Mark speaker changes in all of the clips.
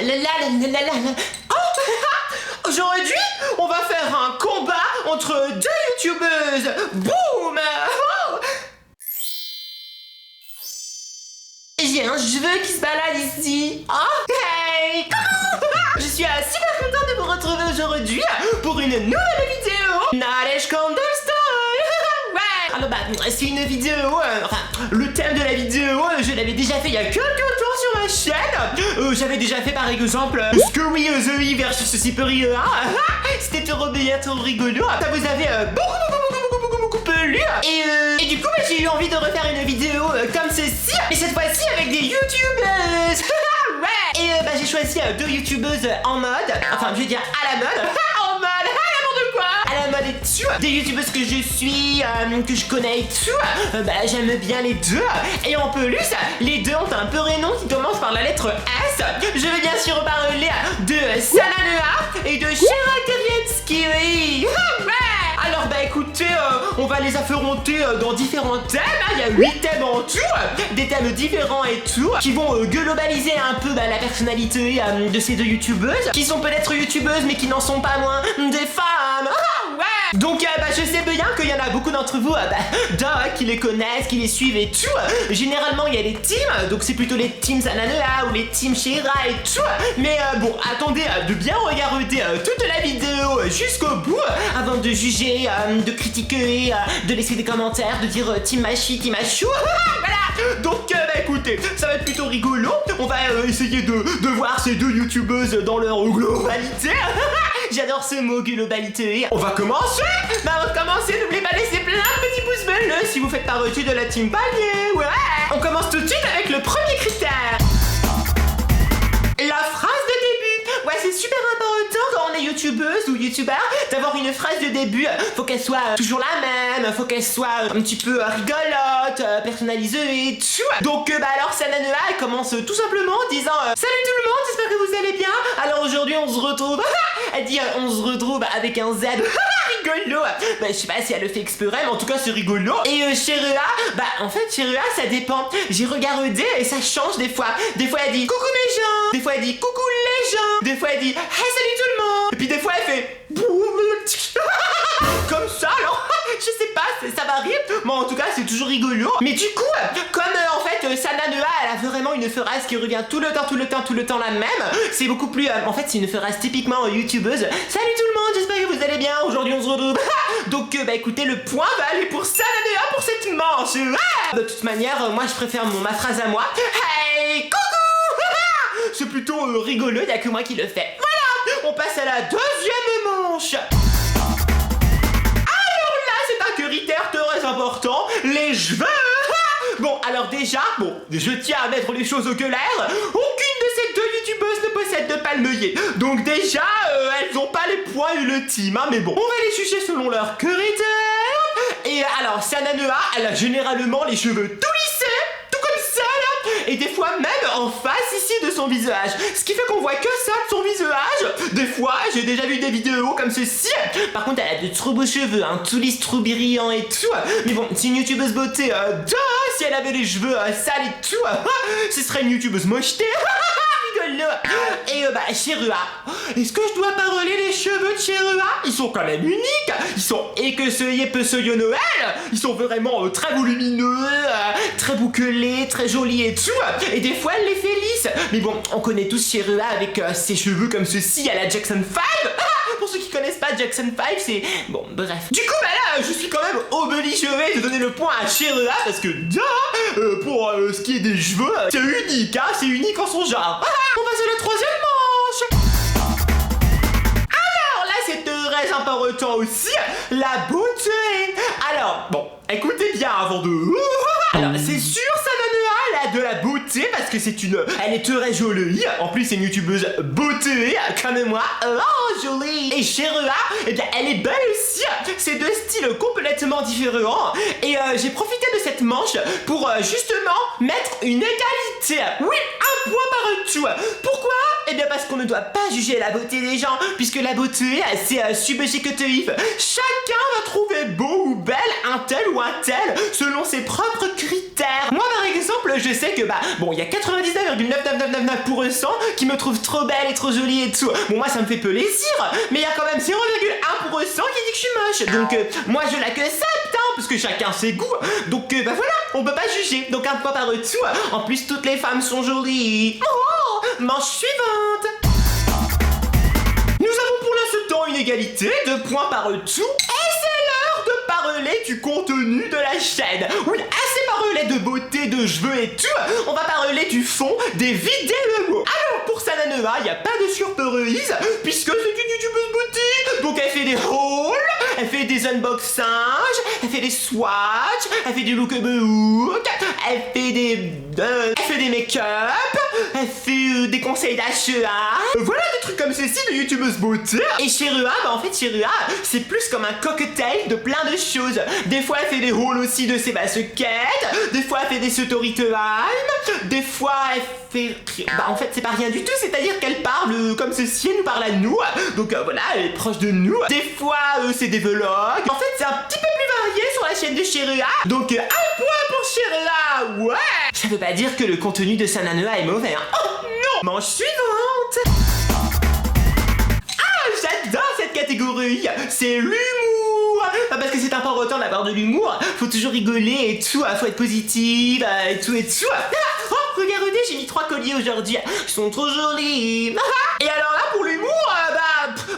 Speaker 1: Oh Aujourd'hui, on va faire un combat entre deux youtubeuses. Boum. J'ai un cheveu qui se balade ici. Oh, hey, coucou. Je suis super contente de vous retrouver aujourd'hui pour une nouvelle vidéo. Nadej Candlestone. Ouais. Alors c'est une vidéo, enfin, le thème de la vidéo, je l'avais déjà fait il y a quelques temps sur ma chaîne. J'avais déjà fait par exemple Scurry The versus Super C'était trop bien, trop rigolo. Ça vous avait beaucoup plu. Et du coup, j'ai eu envie de refaire une vidéo comme ceci, mais cette fois-ci avec des youtubeuses. Ouais. Et j'ai choisi deux youtubeuses en mode, enfin je veux dire à la mode. En mode, n'importe quoi. À la mode et tout. Des youtubeuses que je suis, que je connais et tout. J'aime bien les deux. Et en plus, les deux ont un prénom qui commence par la lettre S. Je vais bien sûr parler de Sananea et de Shera Kavietsky. Ouais. Alors écoutez, on va les affronter dans différents thèmes. Il y a 8 thèmes en tout, des thèmes différents et tout, qui vont globaliser un peu la personnalité de ces deux youtubeuses, qui sont peut-être youtubeuses mais qui n'en sont pas moins des femmes. Ouais. Donc je sais bien qu'il y en a beaucoup d'entre vous qui les connaissent, qui les suivent et tout. Généralement il y a des teams, donc c'est plutôt les teams Sananea ou les teams Shera et tout. Mais bon, attendez de bien regarder toute la vidéo jusqu'au bout avant de juger, de critiquer, de laisser des commentaires, de dire team Machi, team Machou. Voilà. Donc écoutez, ça va être plutôt rigolo. On va essayer de voir ces deux youtubeuses dans leur globalité. J'adore ce mot globalité. On va commencer. Avant de commencer, n'oubliez pas de laisser plein de petits pouces bleus si vous faites partie de la team palier. Ouais. On commence tout de suite avec le premier critère. La phrase de début. Ouais, c'est super important quand on est youtubeuse ou youtubeur d'avoir une phrase de début. Faut qu'elle soit toujours la même, faut qu'elle soit un petit peu rigolote, personnalisée et tout. Donc alors Sananea, elle commence tout simplement en disant salut tout le monde, j'espère que vous allez bien. Alors aujourd'hui on se retrouve. Elle dit on se retrouve avec un Z. Rigolo. Je sais pas si elle le fait exprès, mais en tout cas c'est rigolo. Et Shera, en fait Shera ça dépend. J'ai regardé et ça change des fois. Des fois elle dit coucou mes gens. Des fois elle dit coucou les gens. Des fois elle dit hey salut tout le monde. Et puis des fois elle fait comme ça alors. Je sais pas, ça varie. Mais en tout cas c'est toujours rigolo. Mais du coup, comme en fait Sananea elle a vraiment une phrase qui revient tout le temps la même. C'est beaucoup plus, en fait c'est une phrase typiquement youtubeuse. Salut tout le monde, j'espère que vous allez bien. Aujourd'hui on se retrouve. Donc écoutez, le point va aller pour Sananea pour cette manche. De toute manière, moi je préfère ma phrase à moi. Hey coucou. C'est plutôt rigolo, y'a que moi qui le fais. Voilà. On passe à la deuxième manche. Critère très important, les cheveux. Bon, alors déjà, je tiens à mettre les choses au clair. Aucune de ces deux youtubeuses ne possède de palmier. Donc déjà, elles n'ont pas les points ultimes, mais bon, on va les juger selon leur critère. Et alors, Sananea, elle a généralement les cheveux tout lissés, tout comme ça, là. Et des fois même en face ici de son visage. Ce qui fait qu'on voit que ça de son visage. Des fois, j'ai déjà vu des vidéos comme ceci. Par contre, elle a de trop beaux cheveux, tout lisse, trop brillant et tout. Mais bon, c'est une youtubeuse beauté. Si elle avait les cheveux sales et tout, ce serait une youtubeuse mocheté. Rigolo. Et Shera, est-ce que je dois parler les cheveux de Shera? Ils sont quand même uniques. Ils sont équeusillés, pessoyeux Noël. Ils sont vraiment très volumineux, très bouclés, très jolis et tout. Et des fois, elle les fait lisses. Mais bon, on connaît tous Shera avec ses cheveux comme ceci à la Jackson 5. Pour ceux qui connaissent pas Jackson 5, c'est... Bon, bref. Du coup, là, je suis quand même obligé de donner le point à Shera parce que, pour ce qui est des cheveux, c'est unique, c'est unique en son genre. On passe à la troisième manche. Alors là, c'est très important aussi, la beauté. Alors, écoutez bien avant de... Alors, c'est sûr, Sananea, elle a de la beauté parce que elle est très jolie. En plus, c'est une youtubeuse beauté, comme moi. Oh, jolie. Et Shera, elle est belle aussi. C'est deux styles complètement différents. Et j'ai profité de cette manche pour justement mettre une égalité. Oui, un point partout. Pourquoi? Parce qu'on ne doit pas juger la beauté des gens, puisque la beauté, c'est subjectif. Chacun va trouver beau ou belle un tel ou un tel selon ses propres critères. Moi, par exemple, je je sais que bon, il y a 99,99999% qui me trouvent trop belle et trop jolie et tout. Bon, moi ça me fait plaisir, mais il y a quand même 0,1% qui dit que je suis moche. Donc moi je l'accepte, hein, parce que chacun ses goûts. Donc voilà, on peut pas juger. Donc un point par dessous. En plus toutes les femmes sont jolies. Oh, manche suivante. Nous avons pour l'instant une égalité, 2 points par dessous. Et c'est l'heure de parler du contenu de la chaîne. Oui, assez parlé de beauté, de cheveux et tout. On va parler du fond des vidéos. Alors pour Sananea, il n'y a pas de surprise, puisque c'est une youtubeuse beauté. Donc elle fait des hauls, elle fait des unboxages, elle fait des swatchs, elle fait du lookbook, elle fait des make-up, elle fait des conseils d'achat. Voilà des trucs comme ceci de youtubeuse beauté. Et Cherua, en fait Cherua, c'est plus comme un cocktail de plein de choses. Des fois elle fait des hauls aussi de ses baskets, des fois elle fait des story time, des fois elle fait... en fait c'est pas rien du tout, c'est-à-dire qu'elle parle comme ceci, elle nous parle à nous. Donc voilà, elle est proche de nous. Des fois c'est des vlogs. En fait c'est un petit peu plus varié sur la chaîne de Cherua. Donc un point pour Cherua, ouais. Ça veut pas dire que le contenu de Sananea est mauvais, hein. Oh non. Manche suivante. Ah, j'adore cette catégorie. C'est l'humour. Parce que c'est important d'avoir de l'humour. Faut toujours rigoler et tout. Faut être positive et tout et tout. Oh, regardez, j'ai mis 3 colliers aujourd'hui. Ils sont trop jolis. Et alors là, pour l'humour,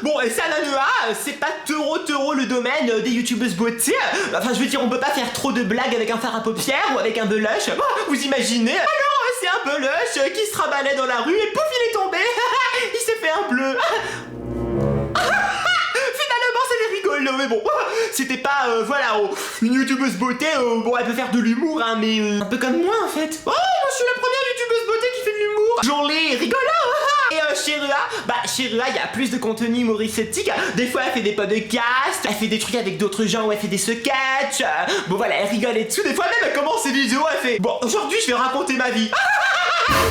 Speaker 1: bon, Sananea, c'est pas trop le domaine des youtubeuses beauté. Enfin, je veux dire, on peut pas faire trop de blagues avec un fard à paupières ou avec un blush. Vous imaginez? Alors, c'est un blush qui se rabalait dans la rue et pouf, il est tombé. Il s'est fait un bleu. Mais bon, c'était pas, voilà, une youtubeuse beauté, bon, elle peut faire de l'humour, hein, mais un peu comme moi, en fait. Oh, moi, je suis la première youtubeuse beauté qui fait de l'humour. Jolie, rigolo. Et Cherua, il y a plus de contenu humoristique. Des fois, elle fait des podcasts, elle fait des trucs avec d'autres gens où elle fait des sketchs. Bon, voilà, elle rigole et tout. Des fois, même, elle commence ses vidéos, elle fait, bon, aujourd'hui, je vais raconter ma vie.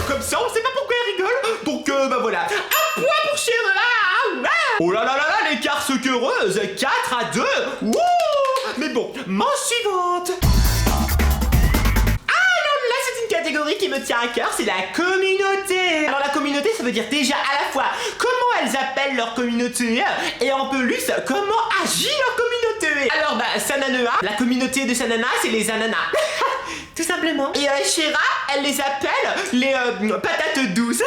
Speaker 1: Comme ça, on sait pas pourquoi elle rigole. Donc, voilà. Un point pour Cherua. Ouais. Oh là là là là, l'écart sequeureuse, 4-2. Wouh. Mais bon, manche suivante. Catégorie qui me tient à cœur, c'est la communauté. Alors la communauté, ça veut dire déjà à la fois comment elles appellent leur communauté et en plus comment agit leur communauté. Alors Sananea, la communauté de Sanana, c'est les ananas. Tout simplement. Et Shera, elle les appelle les patates douces.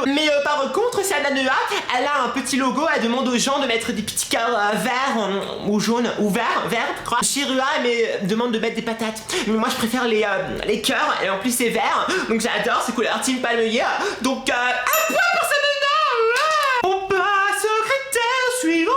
Speaker 1: Mais par contre, Sananea, elle a un petit logo, elle demande aux gens de mettre des petits cœurs verts ou jaunes ou verts, je crois. Cherua, elle demande de mettre des patates. Mais moi, je préfère les cœurs, et en plus, c'est vert. Donc j'adore, c'est couleur team palmier. Donc, un point pour Sananea. On passe au critère suivant.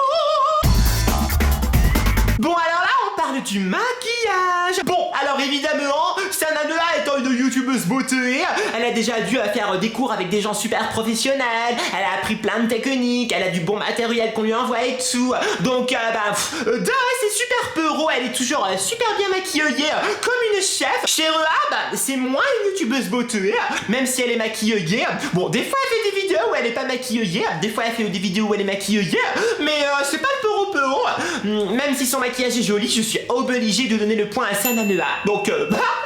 Speaker 1: Bon, alors là, on parle du maquillage. Bon, alors évidemment, Sananea étant une youtubeuse beauté, elle a déjà dû faire des cours avec des gens super professionnels, elle a appris plein de techniques, elle a du bon matériel qu'on lui envoie et tout. Donc, c'est super peuro, elle est toujours super bien maquillée, comme une chef. Cherua, c'est moins une youtubeuse beauté, même si elle est maquillée. Bon, des fois elle fait des vidéos où elle est pas maquillée, des fois elle fait des vidéos où elle est maquillée, mais c'est pas le peuro. Même si son maquillage est joli, je suis obligé de donner le point à Sananea. Donc,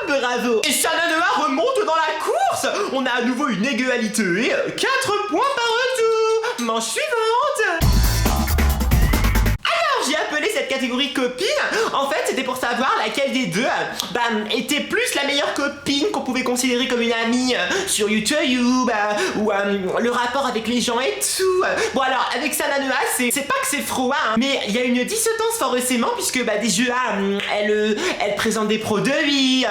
Speaker 1: bravo. Et Sananea remonte dans la course. On a à nouveau une égalité. 4 points par retour. Manche suivante. J'ai appelé cette catégorie copine. En fait, c'était pour savoir laquelle des deux était plus la meilleure copine qu'on pouvait considérer comme une amie sur YouTube ou le rapport avec les gens et tout. Bon alors, avec Sananea, c'est pas que c'est froid, hein, mais il y a une dissonance forcément puisque déjà, elle présente des produits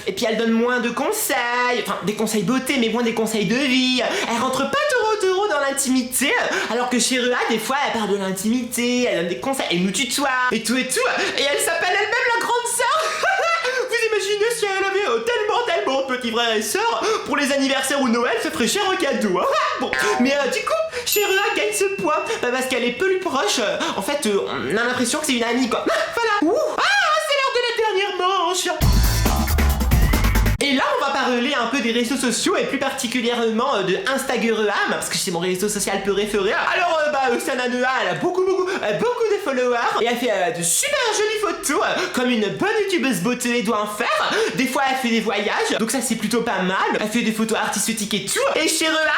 Speaker 1: et puis elle donne moins de conseils, enfin des conseils beauté, mais moins des conseils de vie. Elle rentre pas trop dans l'intimité, alors que Cherua, des fois, elle parle de l'intimité, elle donne des conseils, elle nous tutoie, et tout, et elle s'appelle elle-même la grande sœur. Vous imaginez si elle avait tellement de petits frères et sœurs, pour les anniversaires ou Noël, ça ferait cher un cadeau, hein. Bon, mais du coup, Cherua gagne ce point, parce qu'elle est plus proche, en fait, on a l'impression que c'est une amie, quoi. Voilà. C'est l'heure de la dernière manche. Et là, on va parler un peu des réseaux sociaux et plus particulièrement de Instagram, parce que c'est mon réseau social préféré. Alors Sananea, elle a beaucoup de followers et elle fait de super jolies photos comme une bonne youtubeuse beauté doit en faire. Des fois elle fait des voyages, donc ça c'est plutôt pas mal. Elle fait des photos artistiques et tout. Et Shirua,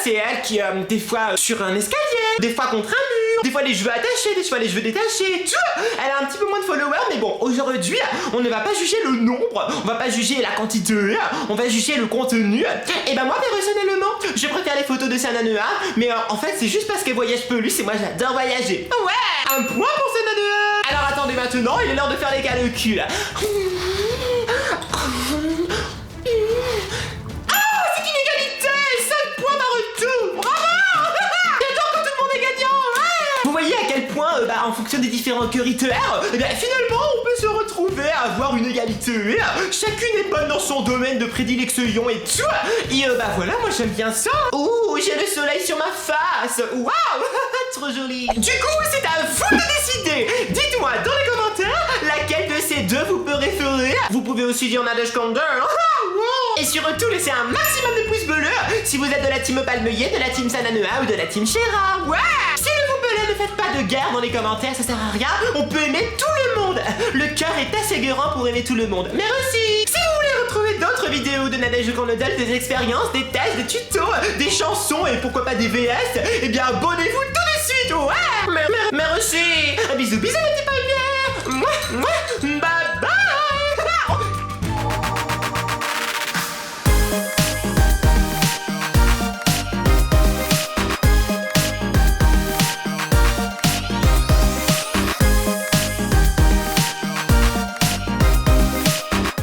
Speaker 1: c'est elle qui des fois sur un escalier, des fois contre un mur, des fois les cheveux attachés, des fois les cheveux détachés et tout. Elle a un petit peu moins de followers, mais bon, aujourd'hui on ne va pas juger le nombre, on va pas juger la quantité, on va juger le contenu. Et moi personnellement, je préfère les photos de Sananea, mais en fait c'est juste parce qu'elle voyage plus et moi j'adore voyager. Ouais, un point pour Sananea. Alors attendez maintenant, il est l'heure de faire les calculs. En fonction des différents critères, finalement on peut se retrouver à avoir une égalité. Chacune est bonne dans son domaine de prédilection et tout. Et voilà, moi j'aime bien ça. Ouh, j'ai le soleil sur ma face. Waouh, trop joli. Du coup, c'est à vous de décider. Dites-moi dans les commentaires laquelle de ces deux vous préférez. Vous pouvez aussi dire Nadège Kander. Et surtout, laissez un maximum de pouces bleus si vous êtes de la team Palmeuillet, de la team Sananea ou de la team Shera. Ouais. S'il vous plaît, ne faites pas de guerre dans les commentaires, ça sert à rien. On peut aimer tout le monde. Le cœur est assez grand pour aimer tout le monde. Merci. Si vous voulez retrouver d'autres vidéos de Nadège Cornodel, des expériences, des tests, des tutos, des chansons et pourquoi pas des VS, eh bien abonnez-vous tout de suite. Ouais. Merci. Bisous, bisous les petits palmiers. Bye.